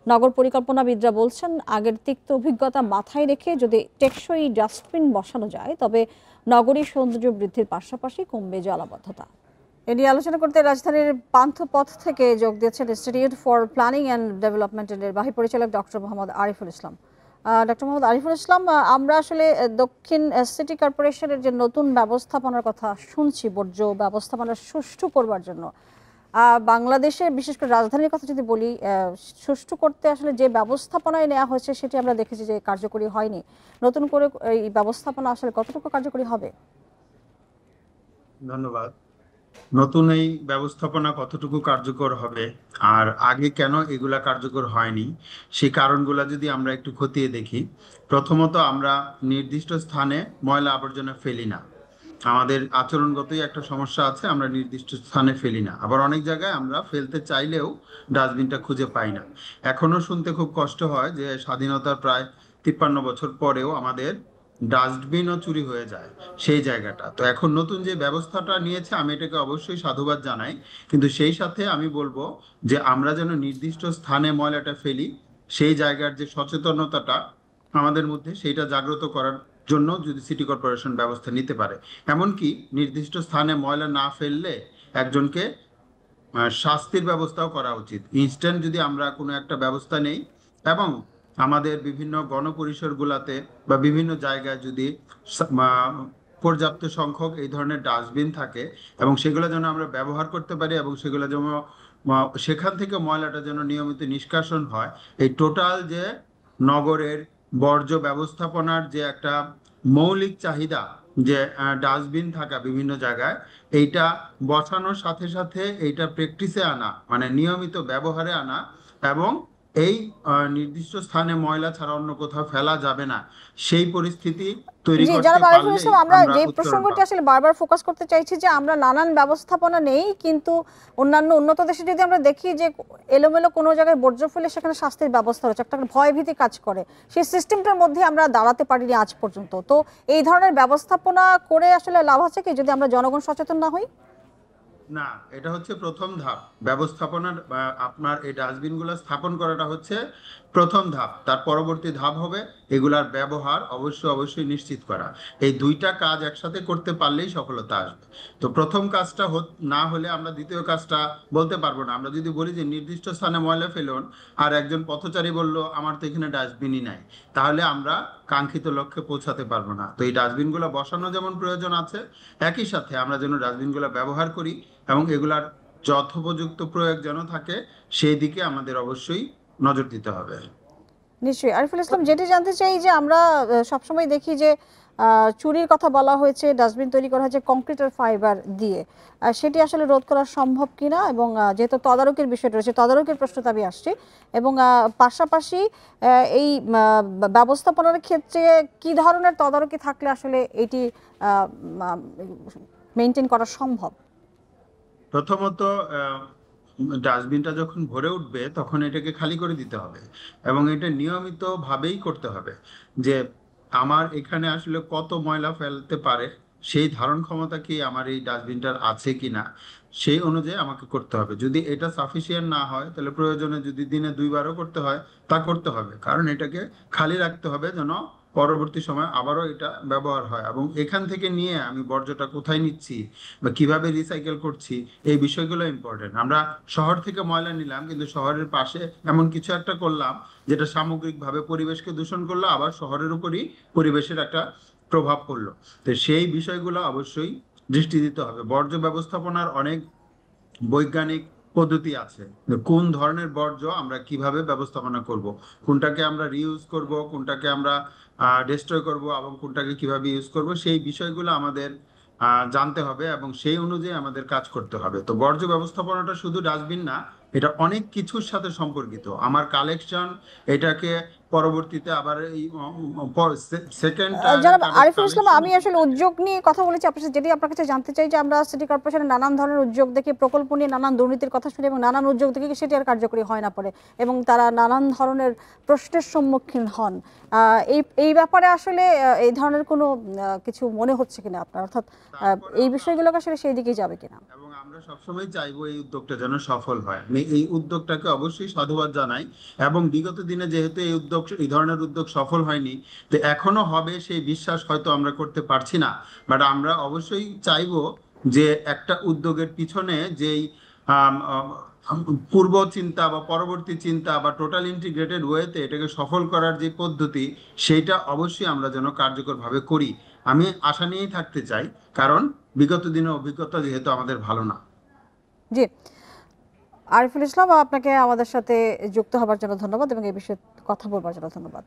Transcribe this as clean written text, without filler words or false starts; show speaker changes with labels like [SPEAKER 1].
[SPEAKER 1] নগর পরিকল্পনাবিদরা বলছেন, আগের তিক্ত অভিজ্ঞতা মাথায় রেখে যদি টেকসই ডাস্টবিন বসানো যায় তবে নগরীর সৌন্দর্য বৃদ্ধির পাশাপাশি কমবে জলাবদ্ধতা। এ নিয়ে আলোচনা করতে রাজধানীর পান্থপথ থেকে যোগ দিয়েছেন ইনস্টিটিউট ফর প্ল্যানিং অ্যান্ড ডেভেলপমেন্টের নির্বাহী পরিচালক ডক্টর মোহাম্মদ আরিফুল ইসলাম। ডক্টর মোহাম্মদ আরিফুল ইসলাম, আমরা আসলে দক্ষিণ সিটি কর্পোরেশনের যে নতুন ব্যবস্থাপনার কথা শুনছি বর্জ্য ব্যবস্থাপনা সুষ্ঠু করবার জন্য, বাংলাদেশে বিশেষ করে রাজধানীর কথা যদি বলি, সুষ্ঠু করতে আসলে যে ব্যবস্থাপনায় নেওয়া হয়েছে সেটি আমরা দেখেছি যে কার্যকরী হয়নি। নতুন করে এই ব্যবস্থাপনা আসলে কতটুকু কার্যকরী হবে?
[SPEAKER 2] ধন্যবাদ। নতুন এই ব্যবস্থাপনা কতটুকু কার্যকর হবে আর আগে কেন এগুলা কার্যকর হয়নি সেই কারণগুলা যদি আমরা একটু খতিয়ে দেখি। প্রথমত, আমরা নির্দিষ্ট স্থানে ময়লা আবর্জনা ফেলি না। আমাদের আচরণগতই একটা সমস্যা আছে, আমরা নির্দিষ্ট স্থানে ফেলি না। আবার অনেক জায়গায় আমরা ফেলতে চাইলেও ডাস্টবিনটা খুঁজে পাই না। এখনো শুনতে খুব কষ্ট হয় যে স্বাধীনতার প্রায় 53 বছর পরেও আমাদের ডাস্টবিনও চুরি হয়ে যায় সেই জায়গাটা। তো এখন নতুন যে ব্যবস্থাটা নিয়েছে আমি এটাকে অবশ্যই সাধুবাদ জানাই, কিন্তু সেই সাথে আমি বলবো যে আমরা যেন নির্দিষ্ট স্থানে ময়লাটা ফেলি, সেই জায়গার যে সচেতনতাটা আমাদের মধ্যে সেইটা জাগ্রত করার জন্য যদি সিটি কর্পোরেশন ব্যবস্থা নিতে পারে। এমনকি নির্দিষ্ট স্থানে ময়লা না ফেললে একজনকে শাস্তির ব্যবস্থাও করা উচিত। ইনস্ট্যান্ট যদি আমরা কোনো একটা ব্যবস্থা নেই এবং আমাদের বিভিন্ন গণপরিসরগুলোতে বা বিভিন্ন জায়গায় যদি পর্যাপ্ত সংখ্যক এই ধরনের ডাস্টবিন থাকে এবং সেগুলো যেন আমরা ব্যবহার করতে পারি এবং সেগুলো যেন সেখান থেকে ময়লাটা যেন নিয়মিত নিষ্কাশন হয়। এই টোটাল যে নগরের বর্জ্য ব্যবস্থাপনার যে একটা মৌলিক চাহিদা, যে ডাস্টবিন থাকা বিভিন্ন জায়গায়, এইটা বসানোর সাথে সাথে এইটা প্র্যাকটিসে আনা, মানে নিয়মিত ব্যবহারে আনা এবং এই নির্দিষ্ট স্থানে ময়লা ছাড়া অন্য কোথাও ফেলা যাবে না সেই পরিস্থিতি তৈরি
[SPEAKER 1] জি,
[SPEAKER 2] করতে
[SPEAKER 1] জনাব আরিফুল
[SPEAKER 2] পারলেই
[SPEAKER 1] ইসলাম, আমরা
[SPEAKER 2] আমরা
[SPEAKER 1] যে
[SPEAKER 2] উত্তরণ
[SPEAKER 1] প্রসঙ্গটি
[SPEAKER 2] পাবো।
[SPEAKER 1] আসলে বারবার ফোকাস করতে চাইছি যে আমরা নানান ব্যবস্থাপনা নেই, কিন্তু অন্যান্য উন্নত দেশে যদি আমরা দেখি যে এলোমেলো কোনো জায়গায় বর্জ্য ফেলে সেখানে শাস্তির ব্যবস্থা রয়েছে, একটা ভয়ভীতি কাজ করে, সেই সিস্টেমটার মধ্যে আমরা দাঁড়াতে পারিনি আজ পর্যন্ত। তো এই ধরনের ব্যবস্থাপনা করে আসলে লাভ আছে কি যদি আমরা জনগণ সচেতন না হই?
[SPEAKER 2] না, এটা হচ্ছে প্রথম ধাপ ব্যবস্থাপনার। আপনার এই ডাস্টবিনগুলো স্থাপন করাটা হচ্ছে প্রথম ধাপ। তার পরবর্তী ধাপ হবে এগুলার ব্যবহার অবশ্যই অবশ্যই নিশ্চিত করা। এই দুইটা কাজ একসাথে করতে পারলেই সফলতা আসবে। তো প্রথম কাজটা না হলে আমরা দ্বিতীয় কাজটা বলতে পারবো না। আমরা যদি বলি যে নির্দিষ্ট স্থানে ময়লা ফেলুন আর একজন পথচারী বলল আমার তো এখানে ডাস্টবিনই নাই, তাহলে আমরা কাঙ্ক্ষিত লক্ষ্যে পৌঁছাতে পারবো না। তো এই ডাস্টবিনগুলো বসানো যেমন প্রয়োজন আছে, একই সাথে আমরা যেন ডাস্টবিনগুলো ব্যবহার করি এবং এগুলার যথোপযুক্ত প্রয়োগ যেন থাকে সেই দিকে আমাদের অবশ্যই নজর দিতে হবে।
[SPEAKER 1] নিশ্চয়ই। আরিফুল ইসলাম, যেটি জানতে চাই যে আমরা সবসময় দেখি যে চুরির কথা বলা হয়েছে, ডাস্টবিন তৈরি করা হয়েছে কংক্রিটের ফাইবার দিয়ে, সেটি আসলে রোধ করা সম্ভব কিনা, এবং যেহেতু তদারকির বিষয় রয়েছে, তদারকির প্রশ্নটা আমি আসছি, এবং পাশাপাশি এই ব্যবস্থাপনার ক্ষেত্রে কি ধরনের তদারকি থাকলে আসলে এটি মেনটেন করা সম্ভব?
[SPEAKER 2] প্রথমত, ডাস্টবিনটা যখন ভরে উঠবে তখন এটাকে খালি করে দিতে হবে এবং এটা নিয়মিত ভাবেই করতে হবে যে আমার এখানে আসলে কত ময়লা ফেলতে পারে সেই ধারণ ক্ষমতা কি আমার এই ডাস্টবিনটার আছে কিনা সেই অনুযায়ী আমাকে করতে হবে। যদি এটা সাফিসিয়েন্ট না হয় তাহলে প্রয়োজনে যদি দিনে 2বারও করতে হয় তা করতে হবে, কারণ এটাকে খালি রাখতে হবে যেন পরবর্তী সময় আবারও এটা ব্যবহার হয়। এবং এখান থেকে নিয়ে আমি বর্জ্যটা কোথায় নিচ্ছি বা কিভাবে রিসাইকেল করছি এই বিষয়গুলো ইম্পর্টেন্ট। আমরা শহর থেকে ময়লা নিলাম কিন্তু শহরের পাশে এমন কিছু একটা করলাম যেটা সামগ্রিকভাবে পরিবেশকে দূষণ করলো, আবার শহরের উপরই পরিবেশের একটা প্রভাব পড়লো। তো সেই বিষয়গুলো অবশ্যই দৃষ্টি দিতে হবে। বর্জ্য ব্যবস্থাপনার অনেক বৈজ্ঞানিক পদ্ধতি আছে, কোন ধরনের বর্জ্য আমরা কিভাবে ব্যবস্থাপনা করব, কোনটাকে আমরা রিইউজ করব, কোনটাকে আমরা ডিস্ট্রয় করব এবং কোনটাকে কিভাবে ইউজ করব, সেই বিষয়গুলো আমাদের জানতে হবে এবং সেই অনুযায়ী আমাদের কাজ করতে হবে। তো বর্জ্য ব্যবস্থাপনাটা শুধু ডাস্টবিন না, এটা অনেক কিছুর সাথে সম্পর্কিত। আমার কালেকশন, এটাকে পরবর্তীতে আবার এই সেকেন্ড
[SPEAKER 1] জনাব আরিফুল ইসলাম, আমি আসলে উদ্যোগ নিয়ে কথা বলেছি আপনার সাথে, যেটি আপনার কাছে জানতে চাই যে আমরা সিটি কর্পোরেশনের নানান ধরনের উদ্যোগ দেখে, প্রকল্প নিয়ে নানান দুর্নীতির কথা শুনি এবং নানান উদ্যোগ দেখে সেটি আর কার্যকরী হয় না পড়ে এবং তারা নানান ধরনের প্রশ্নের সম্মুখীন হন। এই ব্যাপারে আসলে এই ধরনের কোনো কিছু মনে হচ্ছে কিনা আপনার, অর্থাৎ এই বিষয়গুলোকে আসলে সেই দিকেই যাবে কিনা?
[SPEAKER 2] এবং আমরা সবসময় চাইবো এই উদ্যোগটা যেন সফল হয়। আমি এই উদ্যোগটাকে অবশ্যই সাধুবাদ জানাই, এবং বিগত দিনে যেহেতু এই ধরনের উদ্যোগ সফল হয়নি, তো এখনো হবে সেই বিশ্বাস হয়তো আমরা করতে পারছি না। বাট আমরা অবশ্যই চাইবো যে একটা উদ্যোগের পিছনে যেই আম, আম, পূর্ব চিন্তা বা পরবর্তী চিন্তা বা টোটাল ইন্টিগ্রেটেড ওয়েতে এটাকে সফল করার যে পদ্ধতি, সেইটা অবশ্যই আমরা যেন কার্যকরভাবে করি। আমি আশা নিয়েই থাকতে চাই, কারণ বিগত দিনের অভিজ্ঞতা যেহেতু আমাদের ভালো না।
[SPEAKER 1] জি, আরিফুল ইসলাম, আপনাকে আমাদের সাথে যুক্ত হবার জন্য ধন্যবাদ এবং এই বিষয়ে কথা বলবার জন্য ধন্যবাদ।